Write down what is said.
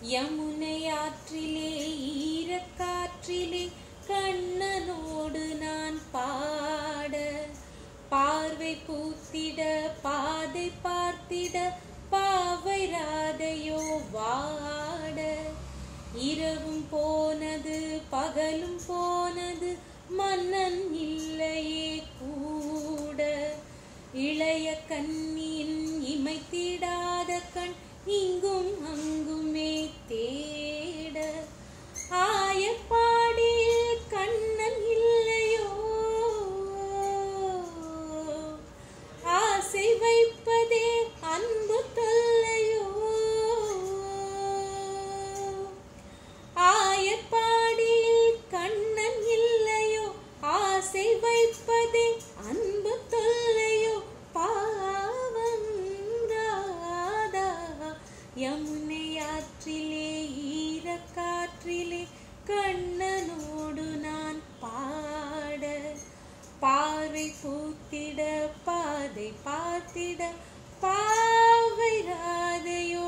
யமுனை ஆற்றிலே ஈரக்காற்றிலே கண்ணனோடு நான் பாட, பார்வை பூத்திட பாதை பார்த்திட பாவை ராதையோ வாட. இரவும் போனது பகலும் போனது மன்னன் இல்லையே கூட. இளைய கண்ணியின் இமைத்திடாத கண் இங்கும் அங்குமே தேட. ஆயப்பாடியில் கண்ணன் இல்லையோ, ஆசை வைப்பதே அன்பு தொல்லையோ. ஆயப்பாடியில் கண்ணன் இல்லையோ, ஆசை வைப்பதே அன்பு தொல்லையோ. பாவம் ராதா யமுனை ஆற்றிலே ஈரக்காற்றிலே கண்ணனோடு நான் பாட, பார்வை பூத்திட பாதை பார்த்திட பாவை ராதையோ